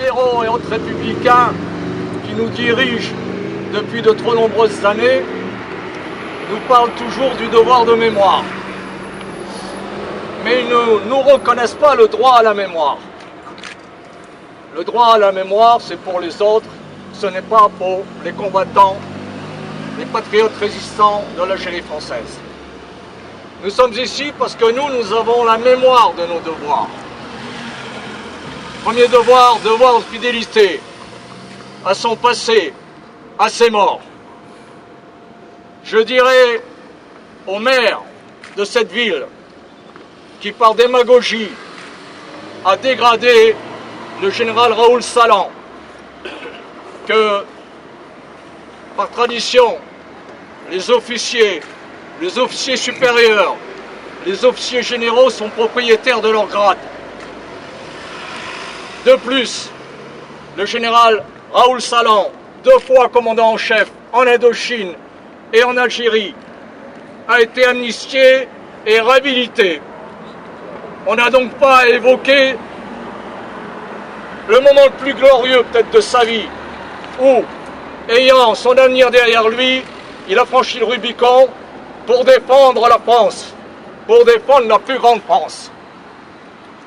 libéraux et autres républicains qui nous dirigent depuis de trop nombreuses années nous parlent toujours du devoir de mémoire. Mais ils ne nous reconnaissent pas le droit à la mémoire. Le droit à la mémoire, c'est pour les autres, ce n'est pas pour les combattants, les patriotes résistants de l'Algérie française. Nous sommes ici parce que nous avons la mémoire de nos devoirs. Premier devoir, devoir de fidélité à son passé, à ses morts. Je dirais au maire de cette ville qui, par démagogie, a dégradé le général Raoul Salan, que, par tradition, les officiers supérieurs, les officiers généraux sont propriétaires de leur grade. De plus, le général Raoul Salan, 2 fois commandant en chef en Indochine et en Algérie, a été amnistié et réhabilité. On n'a donc pas à évoquer le moment le plus glorieux peut-être de sa vie, où, ayant son avenir derrière lui, il a franchi le Rubicon pour défendre la France, pour défendre la plus grande France.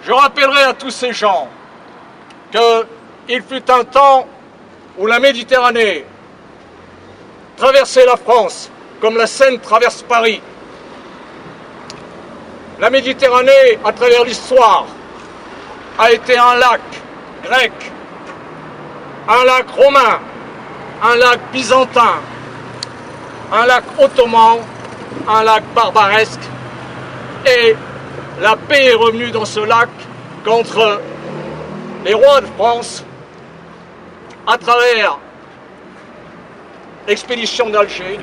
Je rappellerai à tous ces gens qu'il fut un temps où la Méditerranée traversait la France comme la Seine traverse Paris. La Méditerranée, à travers l'histoire, a été un lac grec, un lac romain, un lac byzantin, un lac ottoman, un lac barbaresque, et la paix est revenue dans ce lac contre les rois de France à travers l'expédition d'Alger,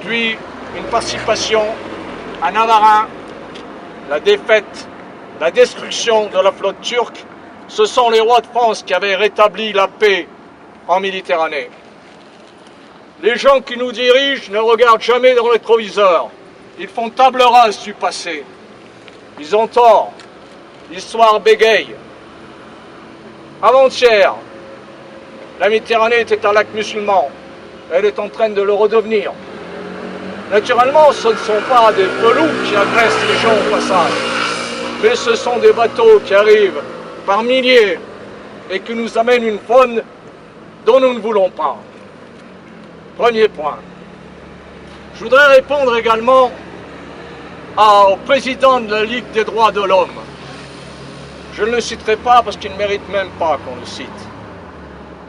puis une participation à Navarin, la défaite, la destruction de la flotte turque. Ce sont les rois de France qui avaient rétabli la paix en Méditerranée. Les gens qui nous dirigent ne regardent jamais dans le rétroviseur. Ils font table rase du passé. Ils ont tort. L'histoire bégaye. Avant-hier, la Méditerranée était un lac musulman. Elle est en train de le redevenir. Naturellement, ce ne sont pas des peloups qui agressent les gens au passage, mais ce sont des bateaux qui arrivent par milliers et qui nous amènent une faune dont nous ne voulons pas. Premier point. Je voudrais répondre également au président de la Ligue des droits de l'homme. Je ne le citerai pas parce qu'il ne mérite même pas qu'on le cite.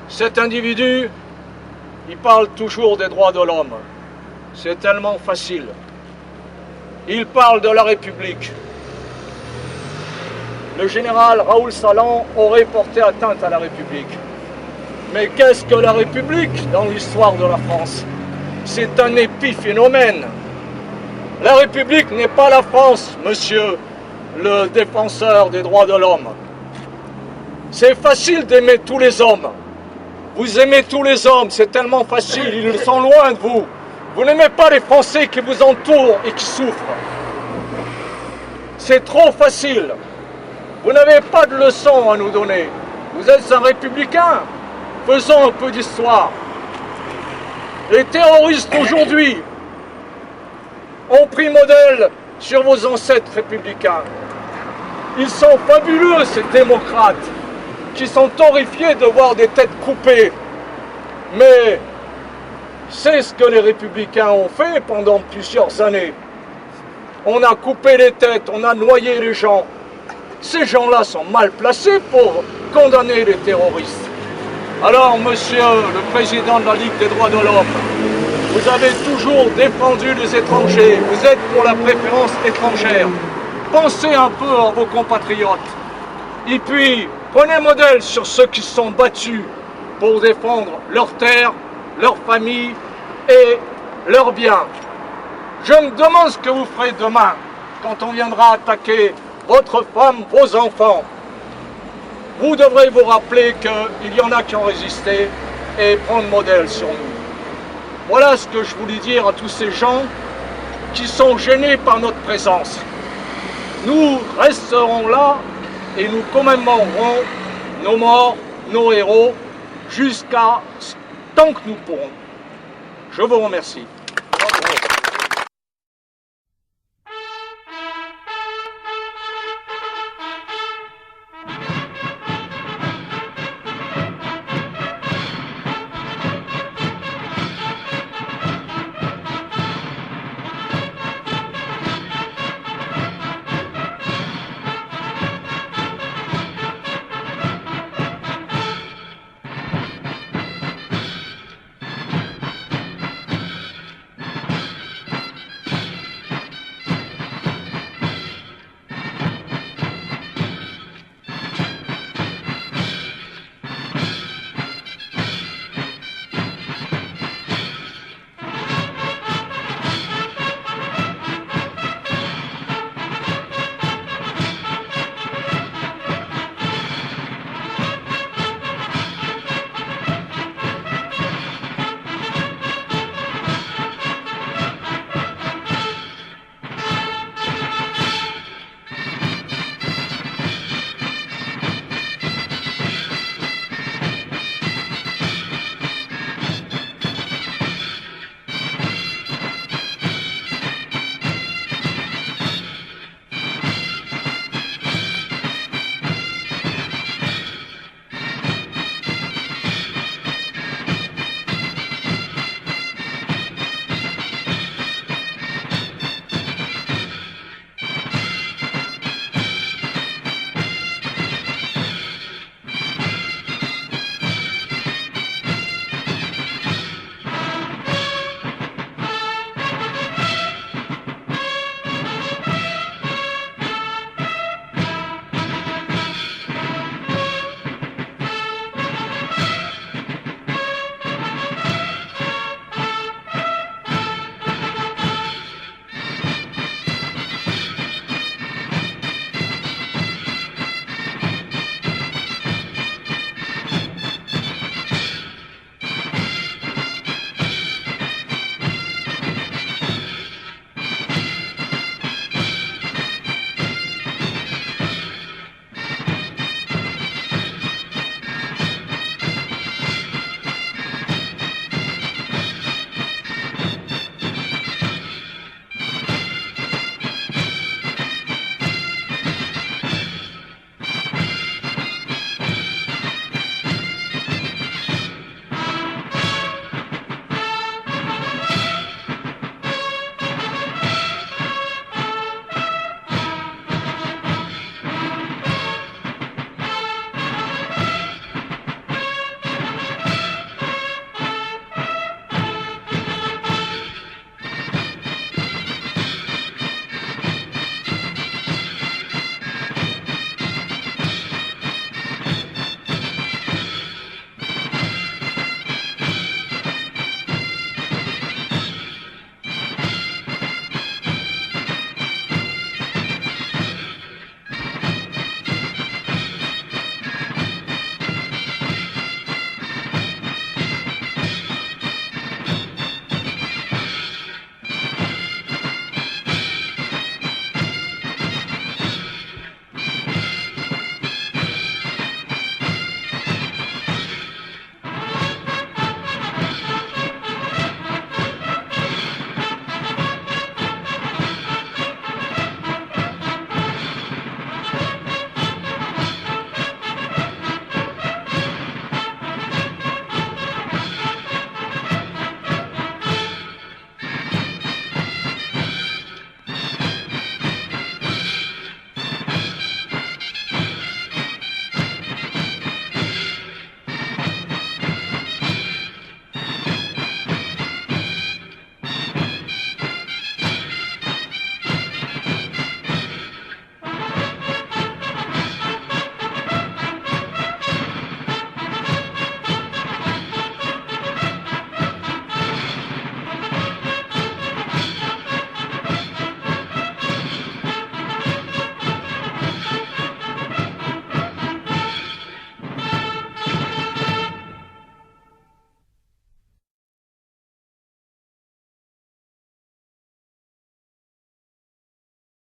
Cet individu, il parle toujours des droits de l'homme. C'est tellement facile. Il parle de la République. Le général Raoul Salan aurait porté atteinte à la République. Mais qu'est-ce que la République dans l'histoire de la France? C'est un épiphénomène. La République n'est pas la France, monsieur le défenseur des droits de l'homme. C'est facile d'aimer tous les hommes. Vous aimez tous les hommes, c'est tellement facile, ils sont loin de vous. Vous n'aimez pas les Français qui vous entourent et qui souffrent. C'est trop facile. Vous n'avez pas de leçons à nous donner. Vous êtes un républicain. Faisons un peu d'histoire. Les terroristes aujourd'hui ont pris modèle sur vos ancêtres républicains. Ils sont fabuleux, ces démocrates, qui sont horrifiés de voir des têtes coupées. Mais c'est ce que les républicains ont fait pendant plusieurs années. On a coupé les têtes, on a noyé les gens. Ces gens-là sont mal placés pour condamner les terroristes. Alors, monsieur le président de la Ligue des droits de l'homme, vous avez toujours défendu les étrangers, vous êtes pour la préférence étrangère. Pensez un peu à vos compatriotes. Et puis, prenez modèle sur ceux qui se sont battus pour défendre leurs terres, leurs familles et leurs biens. Je me demande ce que vous ferez demain quand on viendra attaquer votre femme, vos enfants. Vous devrez vous rappeler qu'il y en a qui ont résisté et prendre modèle sur nous. Voilà ce que je voulais dire à tous ces gens qui sont gênés par notre présence. Nous resterons là et nous commémorerons nos morts, nos héros, jusqu'à tant que nous pourrons. Je vous remercie.